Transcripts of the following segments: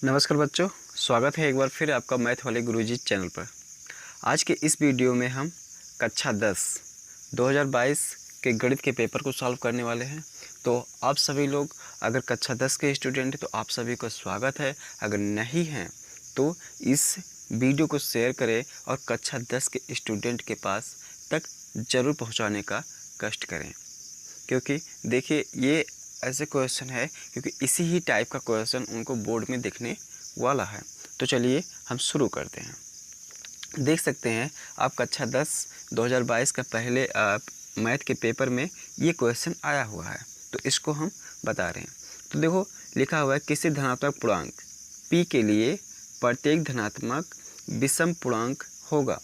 नमस्कार बच्चों, स्वागत है एक बार फिर आपका मैथ वाले गुरुजी चैनल पर। आज के इस वीडियो में हम कक्षा 10 2022 के गणित के पेपर को सॉल्व करने वाले हैं। तो आप सभी लोग अगर कक्षा 10 के स्टूडेंट हैं तो आप सभी को स्वागत है। अगर नहीं हैं तो इस वीडियो को शेयर करें और कक्षा 10 के स्टूडेंट के पास तक ज़रूर पहुँचाने का कष्ट करें, क्योंकि देखिए ये ऐसे क्वेश्चन है क्योंकि इसी ही टाइप का क्वेश्चन उनको बोर्ड में देखने वाला है। तो चलिए हम शुरू करते हैं। देख सकते हैं आप कक्षा 10 2022 का पहले मैथ के पेपर में ये क्वेश्चन आया हुआ है, तो इसको हम बता रहे हैं। तो देखो लिखा हुआ है किसी धनात्मक पूर्णांक p के लिए प्रत्येक धनात्मक विषम पूर्णांक होगा।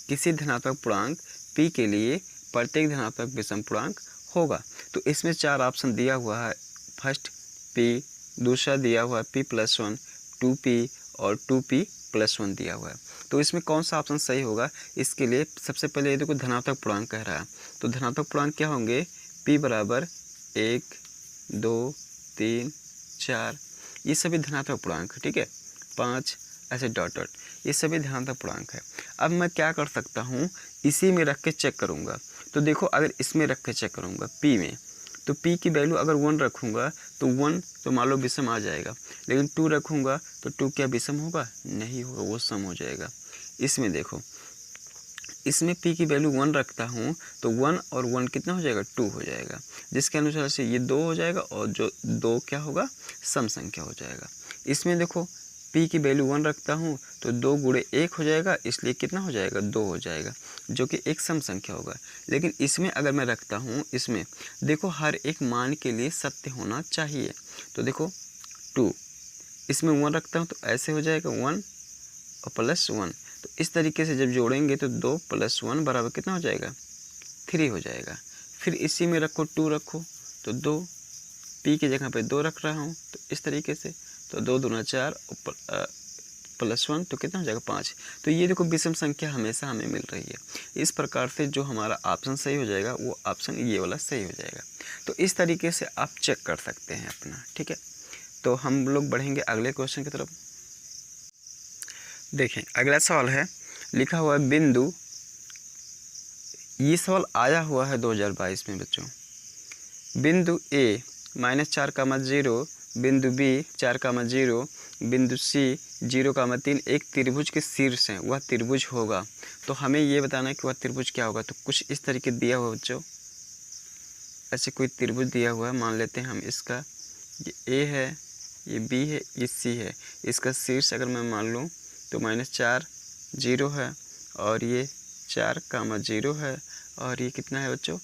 किसी धनात्मक पूर्णांक p के लिए प्रत्येक धनात्मक विषम पूर्णांक होगा। तो इसमें चार ऑप्शन दिया हुआ है। फर्स्ट p, दूसरा दिया हुआ है p+1, 2p और 2p+1 दिया हुआ है। तो इसमें कौन सा ऑप्शन सही होगा, इसके लिए सबसे पहले ये देखो धनात्मक पूर्णांक कह रहा है। तो धनात्मक पूर्णांक क्या होंगे, p बराबर 1, 2, 3, 4, ये सभी धनात्मक पूर्णांक है, ठीक है। 5 ऐसे डॉट डॉट, ये सभी धनात्मक पूर्णांक है। अब मैं क्या कर सकता हूँ, इसी में रख के चेक करूँगा। तो देखो अगर इसमें रख के चेक करूँगा p में, तो p की वैल्यू अगर 1 रखूँगा तो 1 तो मान लो विषम आ जाएगा, लेकिन 2 रखूँगा तो 2 क्या विषम होगा, नहीं होगा, वो सम हो जाएगा। इसमें देखो इसमें p की वैल्यू 1 रखता हूँ तो 1 और 1 कितना हो जाएगा, 2 हो जाएगा, जिसके अनुसार से ये 2 हो जाएगा और जो 2 क्या होगा, सम संख्या हो जाएगा। इसमें देखो p की वैल्यू 1 रखता हूँ तो 2 गुणे 1 हो जाएगा, इसलिए कितना हो जाएगा, 2 हो जाएगा, जो कि एक सम संख्या होगा। लेकिन इसमें अगर मैं रखता हूँ, इसमें देखो हर एक मान के लिए सत्य होना चाहिए। तो देखो 2, इसमें 1 रखता हूँ तो ऐसे हो जाएगा 1 और +1। तो इस तरीके से जब जोड़ेंगे तो 2 + 1 बराबर कितना हो जाएगा, 3 हो जाएगा। फिर इसी में रखो 2 रखो तो 2, p की जगह पे 2 रख रहा हूँ तो इस तरीके से, तो 2 दूना 4 +1 तो कितना हो जाएगा, 5। तो ये देखो विषम संख्या हमेशा हमें मिल रही है। इस प्रकार से जो हमारा ऑप्शन सही हो जाएगा वो ऑप्शन ये वाला सही हो जाएगा। तो इस तरीके से आप चेक कर सकते हैं अपना, ठीक है। तो हम लोग बढ़ेंगे अगले क्वेश्चन की तरफ। देखें अगला सवाल है, लिखा हुआ है बिंदु, ये सवाल आया हुआ है 2022 में बच्चों। बिंदु A -4,0, बिंदु B 4,0, बिंदु C 0,3 एक त्रिभुज के शीर्ष हैं, वह त्रिभुज होगा। तो हमें ये बताना है कि वह त्रिभुज क्या होगा। तो कुछ इस तरीके दिया हुआ बच्चों, ऐसे कोई त्रिभुज दिया हुआ है, मान लेते हैं हम इसका, ये A है, ये B है, ये C है। इसका शीर्ष अगर मैं मान लूँ तो -4, 0 है, और ये 4,0 है, और ये कितना है बच्चों,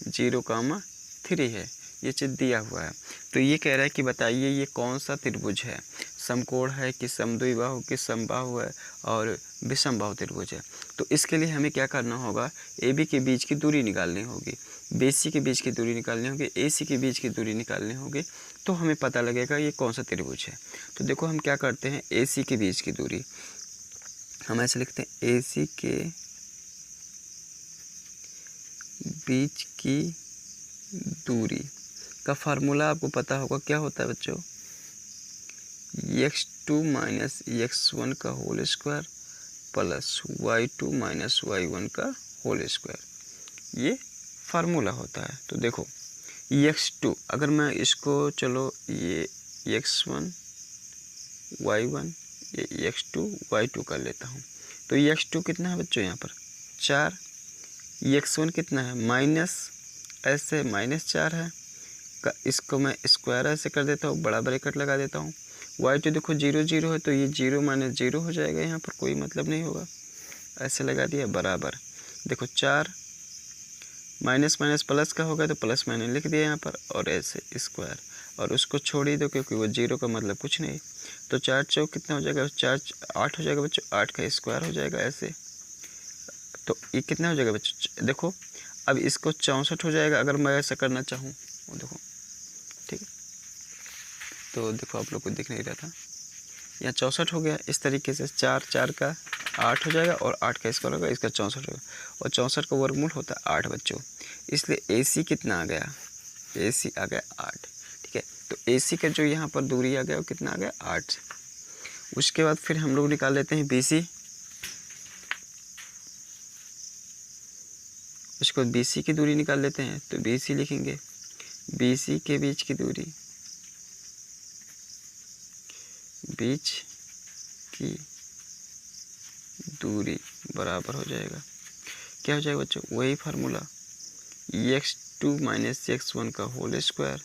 0,3 है। ये चीज़ दिया हुआ है। तो ये कह रहा है कि बताइए ये कौन सा त्रिभुज है, समकोण है कि समद्विबाहु कि समबाहु है और विषमबाहु त्रिभुज है। तो इसके लिए हमें क्या करना होगा, AB के बीच की दूरी निकालनी होगी, BC के बीच की दूरी निकालनी होगी, AC के बीच की दूरी निकालनी होगी, तो हमें पता लगेगा ये कौन सा त्रिभुज है। तो देखो हम क्या करते हैं, AC के बीच की दूरी हम ऐसे लिखते हैं, AC के बीच की दूरी का फार्मूला आपको पता होगा, क्या होता है बच्चों, x2 - x1 का whole square plus y2 - y1 का होल स्क्वायर, ये फार्मूला होता है। तो देखो x2 अगर मैं इसको, चलो ये x1 y1, ये x2 y2 कर लेता हूँ। तो x2 कितना है बच्चों, यहाँ पर 4, x1 कितना है माइनस, ऐसे -4 है, इसको मैं स्क्वायर ऐसे कर देता हूँ, बड़ा ब्रैकेट लगा देता हूँ। y2 देखो 0 0 है, तो ये 0 - 0 हो जाएगा, यहाँ पर कोई मतलब नहीं होगा, ऐसे लगा दिया, बराबर देखो 4 माइनस माइनस प्लस का होगा तो प्लस मैंने लिख दिया यहाँ पर, और ऐसे स्क्वायर, और उसको छोड़ ही दो क्योंकि वो 0 का मतलब कुछ नहीं। तो 4 चौक कितना हो जाएगा, 4 8 हो जाएगा बच्चों, 8 का स्क्वायर हो जाएगा ऐसे। तो ये कितना हो जाएगा बच्चों, देखो अब इसको 64 हो जाएगा अगर मैं ऐसा करना चाहूँ, देखो ठीक है। तो देखो आप लोग को दिख नहीं रहा था, यहाँ 64 हो गया। इस तरीके से 4 4 का 8 हो जाएगा और 8 का स्क्वायर होगा, इसका 64 होगा, और 64 का वर्गमूल होता है 8 बच्चों। इसलिए AC कितना आ गया, AC आ गया 8, ठीक है। तो AC का जो यहाँ पर दूरी आ गया वो कितना आ गया, 8। उसके बाद फिर हम लोग निकाल लेते हैं BC। उसके बाद BC की दूरी निकाल लेते हैं, तो BC लिखेंगे, BC के बीच की दूरी, बीच की दूरी बराबर हो जाएगा, क्या हो जाएगा बच्चों, वही फार्मूला x2 माइनस x1 का whole square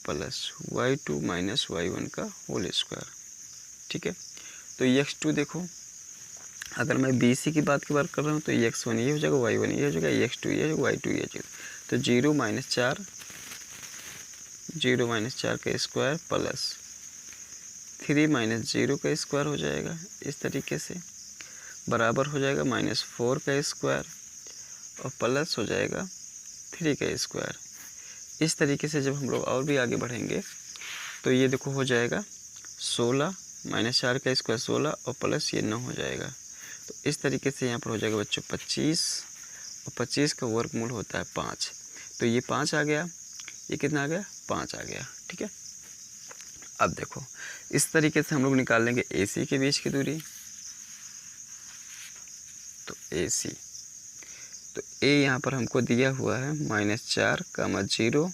plus y2 minus y1 का होल स्क्वायर। ठीक है, तो x2 देखो, अगर मैं BC की बात कर रहा हूँ तो x1 ये हो जाएगा, y1 ये हो जाएगा, x2 ये हो जाएगा, y2 ये हो जाएगा, तो 0 माइनस 4 का स्क्वायर प्लस 3 माइनस 0 का स्क्वायर हो जाएगा, इस तरीके से बराबर हो जाएगा -4 का स्क्वायर और प्लस हो जाएगा 3 का स्क्वायर। इस तरीके से जब हम लोग और भी आगे बढ़ेंगे तो ये देखो हो जाएगा 16 माइनस 4 का स्क्वायर 16 और प्लस ये 9 हो जाएगा। तो इस तरीके से यहाँ पर हो जाएगा बच्चों 25 और 25 का वर्गमूल होता है 5, तो ये 5 आ गया, ये कितना आ गया 5 आ गया। ठीक है, अब देखो इस तरीके से हम लोग निकाल लेंगे AC के बीच की दूरी, तो AC, तो A यहाँ पर हमको दिया हुआ है -4, 0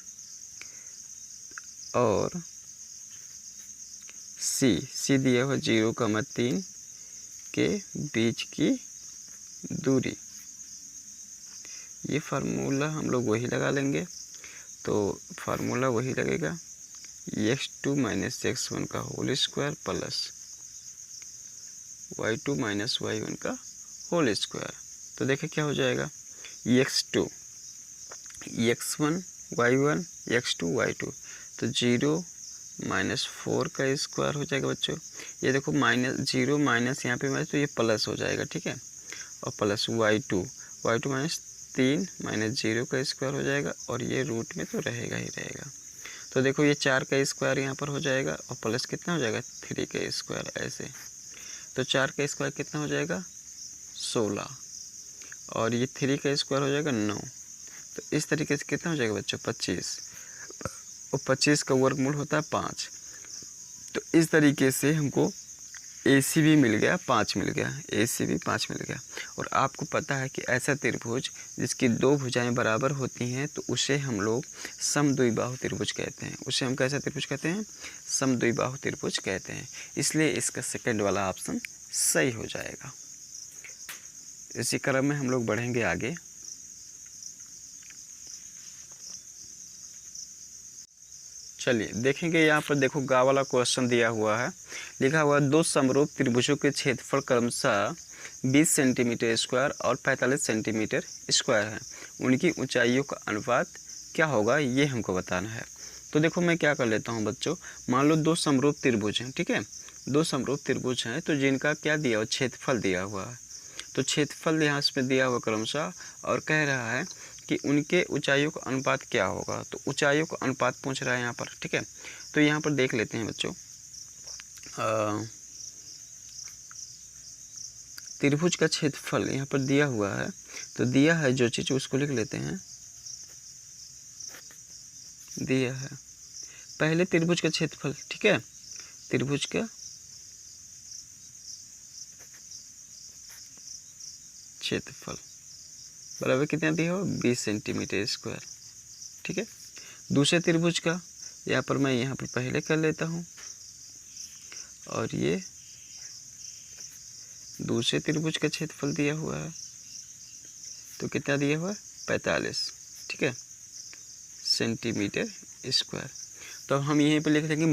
और C दिया हुआ 0, 3 के बीच की दूरी। ये फार्मूला हम लोग वही लगा लेंगे, तो फार्मूला वही लगेगा x2 माइनस x1 का whole square plus y2 minus y1 का होल स्क्वायर। तो देखिए क्या हो जाएगा, x2 x1 y1 x2 y2, तो 0 माइनस 4 का स्क्वायर हो जाएगा बच्चों। ये देखो -0 माइनस यहाँ पे तो ये प्लस हो जाएगा। ठीक है, और प्लस y2 माइनस 3 माइनस 0 का स्क्वायर हो जाएगा और ये रूट में तो रहेगा ही रहेगा। तो देखो ये 4 का स्क्वायर यहाँ पर हो जाएगा और प्लस कितना हो जाएगा 3 का स्क्वायर ऐसे, तो 4 का स्क्वायर कितना हो जाएगा 16 और ये 3 का स्क्वायर हो जाएगा 9, तो इस तरीके से कितना हो जाएगा बच्चों 25 और 25 का वर्गमूल होता है 5। तो इस तरीके से हमको AC भी मिल गया, 5 मिल गया, AC भी 5 मिल गया। और आपको पता है कि ऐसा त्रिभुज जिसकी 2 भुजाएं बराबर होती हैं तो उसे हम लोग समद्विबाहु त्रिभुज कहते हैं। उसे हम कैसा त्रिभुज कहते हैं, समद्विबाहु त्रिभुज कहते हैं। इसलिए इसका सेकंड वाला ऑप्शन सही हो जाएगा। इसी क्रम में हम लोग बढ़ेंगे आगे। चलिए देखेंगे, यहाँ पर देखो गा वाला क्वेश्चन दिया हुआ है, लिखा हुआ 2 समरूप त्रिभुजों के क्षेत्रफल क्रमशः 20 सेंटीमीटर स्क्वायर और 45 सेंटीमीटर स्क्वायर है, उनकी ऊंचाइयों का अनुपात क्या होगा, ये हमको बताना है। तो देखो मैं क्या कर लेता हूँ बच्चों, मान लो 2 समरूप त्रिभुज हैं। ठीक है, 2 समरूप त्रिभुज हैं तो जिनका क्या दिया हुआ, क्षेत्रफल दिया हुआ है। तो क्षेत्रफल यहाँ इसमें दिया हुआ क्रमशः और कह रहा है कि उनके ऊंचाइयों का अनुपात क्या होगा, तो ऊंचाइयों का अनुपात पूछ रहा है यहाँ पर। ठीक है, तो यहाँ पर देख लेते हैं बच्चों, त्रिभुज का क्षेत्रफल यहाँ पर दिया हुआ है, तो दिया है जो चीज़ उसको लिख लेते हैं, दिया है पहले त्रिभुज का क्षेत्रफल। ठीक है, त्रिभुज का क्षेत्रफल बराबर कितना दिया हो, 20 सेंटीमीटर स्क्वायर। ठीक है, दूसरे त्रिभुज का यहाँ पर मैं यहाँ पर पहले कर लेता हूँ, और ये दूसरे त्रिभुज का क्षेत्रफल दिया हुआ है, तो कितना दिया हुआ है 45। ठीक है, सेंटीमीटर स्क्वायर। तो हम यहीं पर लिख देंगे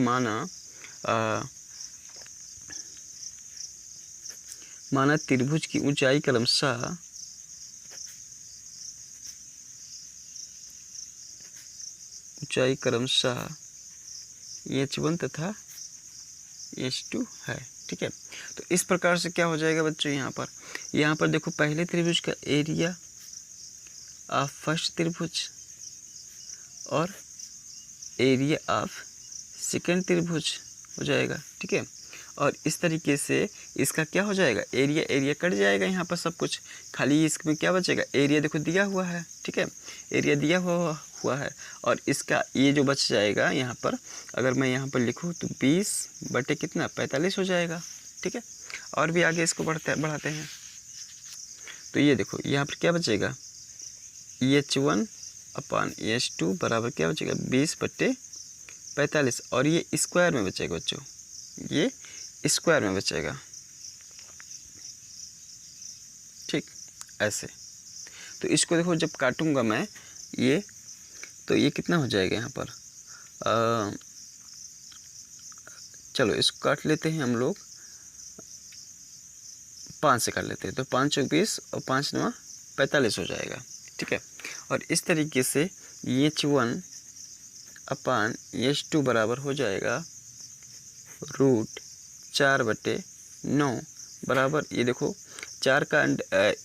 माना त्रिभुज की ऊंचाई क्रमशः H1 तथा H2 है। ठीक है, तो इस प्रकार से क्या हो जाएगा बच्चों, यहाँ पर देखो पहले त्रिभुज का एरिया ऑफ फर्स्ट त्रिभुज और एरिया ऑफ सेकंड त्रिभुज हो जाएगा। ठीक है, और इस तरीके से इसका क्या हो जाएगा, एरिया कट जाएगा यहाँ पर सब कुछ, खाली इसमें क्या बचेगा, एरिया देखो दिया हुआ है। ठीक है, एरिया दिया हुआ है, और इसका ये जो बच जाएगा यहाँ पर, अगर मैं यहाँ पर लिखूँ तो 20 बटे कितना 45 हो जाएगा। ठीक है, और भी आगे इसको बढ़ाते हैं। तो ये देखो यहाँ पर क्या बचेगा, EH1 अपान EH2 बराबर क्या बचेगा 20 बटे 45, और ये स्क्वायर में बचेगा बच्चों, ये स्क्वायर में बचेगा। ठीक, ऐसे। तो इसको देखो जब काटूंगा मैं ये, तो ये कितना हो जाएगा यहाँ पर, चलो इसको काट लेते हैं हम लोग, 5 से काट लेते हैं। तो 5 चौक 20 और 5 9 45 हो जाएगा। ठीक है, और इस तरीके से EH1 अपान EH2 बराबर हो जाएगा √4 बटे 9 बराबर, ये देखो 4 का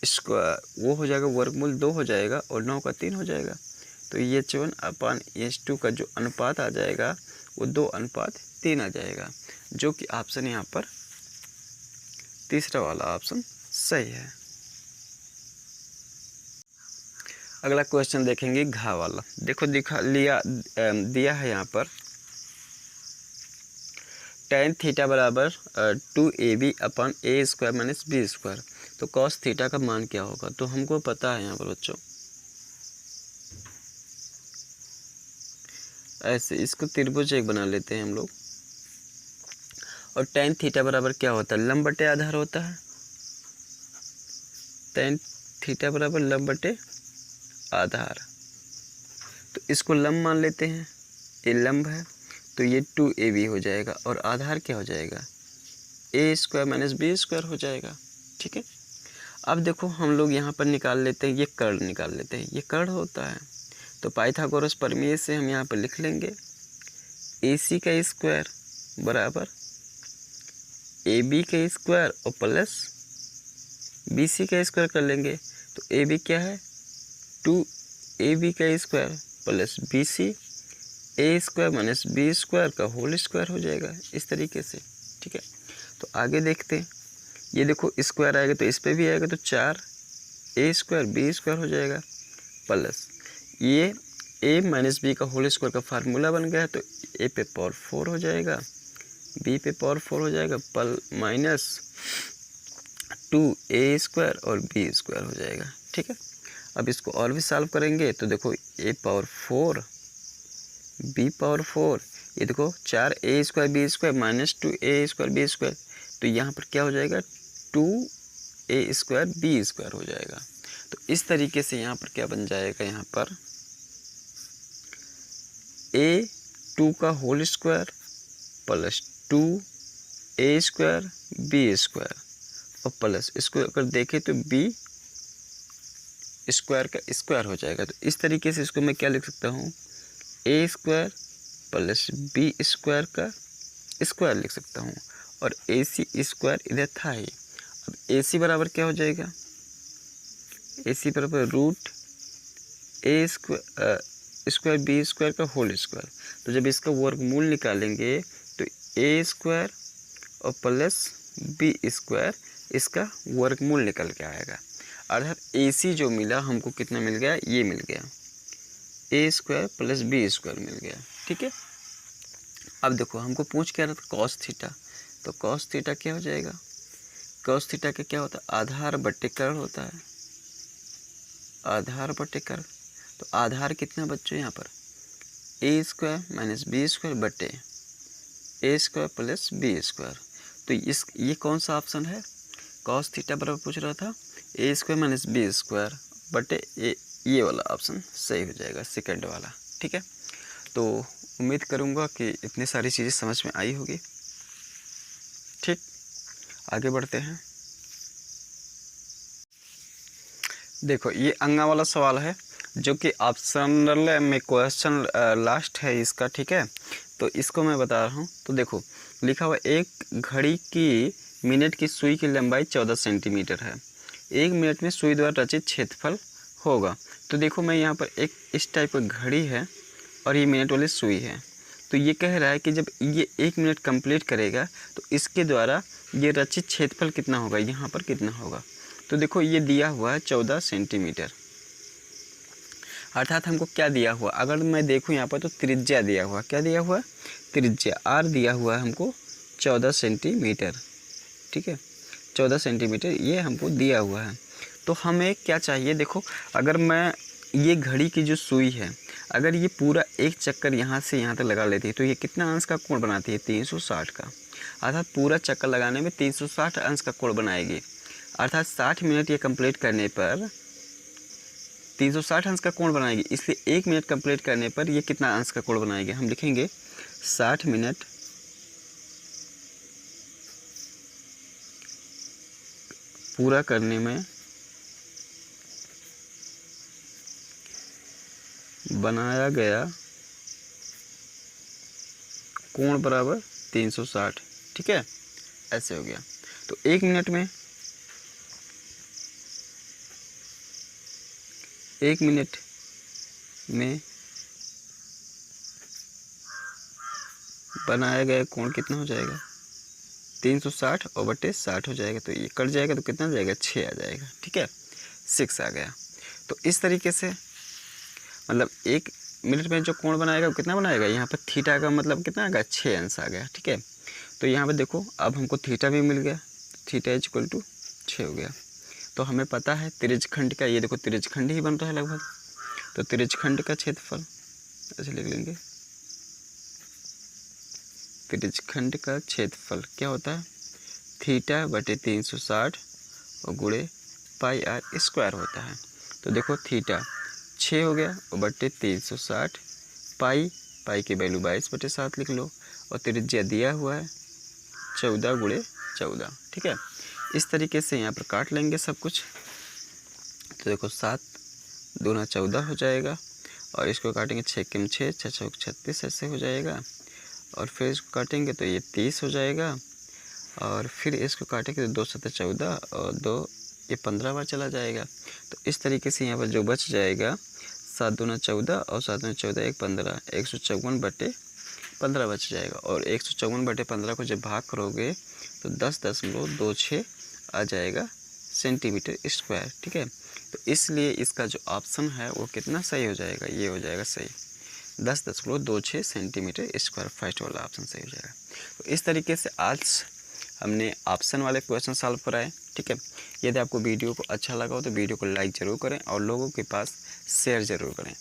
इसको वो हो जाएगा वर्गमूल 2 हो जाएगा, और 9 का 3 हो जाएगा। तो EH1 अपान EH2 का जो अनुपात आ जाएगा वो 2:3 आ जाएगा, जो कि ऑप्शन यहाँ पर तीसरा वाला ऑप्शन सही है। अगला क्वेश्चन देखेंगे घा वाला। देखो दिया है यहाँ पर tan थीटा बराबर 2AB अपान A² माइनस B²। तो cos थीटा का मान क्या होगा, तो हमको पता है यहाँ पर बच्चों, ऐसे इसको त्रिभुज एक बना लेते हैं हम लोग। और tan थीटा बराबर क्या होता है, लंब बटे आधार होता है। tan थीटा बराबर लंब बटे आधार, तो इसको लंब मान लेते हैं, ये लंब है, तो ये 2AB हो जाएगा, और आधार क्या हो जाएगा A² माइनस B² हो जाएगा। ठीक है, अब देखो हम लोग यहाँ पर निकाल लेते हैं, ये कर्ण निकाल लेते हैं, ये कर्ण होता है। तो पाइथागोरस प्रमेय से हम यहाँ पर लिख लेंगे AC का स्क्वायर बराबर AB का स्क्वायर और प्लस BC का स्क्वायर कर लेंगे। तो AB क्या है 2AB का square plus BC A² minus B² का होल स्क्वायर हो जाएगा, इस तरीके से। ठीक है, तो आगे देखते हैं, ये देखो स्क्वायर आएगा तो इस पे भी आएगा, तो 4A² B² हो जाएगा, प्लस ये A माइनस B का होल स्क्वायर का फार्मूला बन गया है, तो A पे पावर 4 हो जाएगा, B पे पावर 4 हो जाएगा, माइनस 2A² और B² हो जाएगा। ठीक है, अब इसको और भी सॉल्व करेंगे, तो देखो A पावर 4 B पावर 4, ये देखो 4A² B² minus 2A² B², तो यहाँ पर क्या हो जाएगा 2A² B² हो जाएगा। तो इस तरीके से यहाँ पर क्या बन जाएगा, यहाँ पर A2 का whole square plus 2A² B² और प्लस इसको अगर देखें तो B² का स्क्वायर हो जाएगा। तो इस तरीके से इसको मैं क्या लिख सकता हूँ, A² प्लस B² का स्क्वायर लिख सकता हूँ, और AC² इधर था ही। अब AC बराबर क्या हो जाएगा, AC बराबर √A² B² का होल स्क्वायर। तो जब इसका वर्गमूल निकालेंगे तो A² और प्लस B² इसका वर्गमूल निकल के आएगा, अर्थात AC जो मिला हमको कितना मिल गया, ये मिल गया A² प्लस B² मिल गया। ठीक है, अब देखो हमको पूछ क्या रहा था cos थीटा, तो cos थीटा क्या हो जाएगा, cos थीटा का क्या होता है, आधार बटे कर्ण होता है, आधार बटे कर्ण। तो आधार कितना बच्चों यहाँ पर A² माइनस B² बटे A² प्लस B²। तो ये कौन सा ऑप्शन है, cos थीटा बराबर पूछ रहा था A² माइनस B² बटे ये वाला ऑप्शन सही हो जाएगा, सेकंड वाला। ठीक है, तो उम्मीद करूँगा कि इतनी सारी चीज़ें समझ में आई होगी। ठीक, आगे बढ़ते हैं। देखो ये अंगा वाला सवाल है, जो कि ऑप्शनल में क्वेश्चन लास्ट है इसका। ठीक है, तो इसको मैं बता रहा हूँ। तो देखो लिखा हुआ एक घड़ी की मिनट की सुई की लंबाई 14 सेंटीमीटर है, 1 मिनट में सुई द्वारा रचित क्षेत्रफल होगा। तो देखो मैं यहाँ पर एक इस टाइप का घड़ी है और ये मिनट वाली सुई है। तो ये कह रहा है कि जब ये 1 मिनट कंप्लीट करेगा तो इसके द्वारा ये रचित क्षेत्रफल कितना होगा, यहाँ पर कितना होगा। तो देखो ये दिया हुआ है 14 सेंटीमीटर। अर्थात हमको क्या दिया हुआ, अगर मैं देखूँ यहाँ पर तो त्रिज्या दिया हुआ, क्या दिया हुआ, त्रिज्या आर दिया हुआ है हमको 14 सेंटीमीटर, ठीक है, 14 सेंटीमीटर ये हमको दिया हुआ है। तो हमें क्या चाहिए, देखो अगर मैं ये घड़ी की जो सुई है अगर ये पूरा एक चक्कर यहाँ से यहाँ तक लगा लेती है तो ये कितना अंश का कोण बनाती है, 360 का। अर्थात पूरा चक्कर लगाने में 360 अंश का कोण बनाएगी। अर्थात 60 मिनट ये कंप्लीट करने पर 360 अंश का कोण बनाएगी, इसलिए 1 मिनट कंप्लीट करने पर ये कितना अंश का कोण बनाएगी, हम लिखेंगे 60 मिनट पूरा करने में बनाया गया कोण बराबर 360, ठीक है, ऐसे हो गया। तो 1 मिनट में 1 मिनट में बनाया गया कोण कितना हो जाएगा, 360 और बटे 60 हो जाएगा, तो ये कट जाएगा तो कितना जाएगा, 6 आ जाएगा, ठीक है, 6 आ गया। तो इस तरीके से मतलब 1 मिनट में जो कोण बनाएगा वो कितना बनाएगा, यहाँ पर थीटा का मतलब कितना आ गया, 6 अंश आ गया, ठीक है। तो यहाँ पर देखो अब हमको थीटा भी मिल गया, थीटा इज इक्वल टू 6 हो गया। तो हमें पता है त्रिज्यखंड का, ये देखो त्रिज्यखंड ही बन रहा है लगभग, तो त्रिज्यखंड का क्षेत्रफल ऐसे लिख लेंगे, त्रिज्यखंड का क्षेत्रफल क्या होता है, थीटा बटे 360 और गुणे पाई आर स्क्वायर होता है। तो देखो थीटा 6 हो गया और बटे 360, पाई की वैल्यू 22/7 लिख लो, और त्रिज्या दिया हुआ है 14 गुणे 14, ठीक है। इस तरीके से यहाँ पर काट लेंगे सब कुछ। तो देखो 7 दूना 14 हो जाएगा, और इसको काटेंगे 6 के 6, 6 चौक 36 ऐसे हो जाएगा, और फिर इसको काटेंगे तो ये 30 हो जाएगा, और फिर इसको काटेंगे तो 2 7 14 और 2 ये 15 बार चला जाएगा। तो इस तरीके से यहाँ पर जो बच जाएगा 7 दूना 14 और 7 दूना 14 1 15, 154/15 बच जाएगा, और 154/15 को जब भाग करोगे तो 10.26 आ जाएगा सेंटीमीटर स्क्वायर, ठीक है। तो इसलिए इसका जो ऑप्शन है वो कितना सही हो जाएगा, ये हो जाएगा सही, 10.26 सेंटीमीटर स्क्वायर, फर्स्ट वाला ऑप्शन सही हो जाएगा। तो इस तरीके से आज हमने ऑप्शन वाले क्वेश्चन सॉल्व कराए, ठीक है। यदि आपको वीडियो को अच्छा लगा हो तो वीडियो को लाइक ज़रूर करें और लोगों के पास शेयर ज़रूर करें।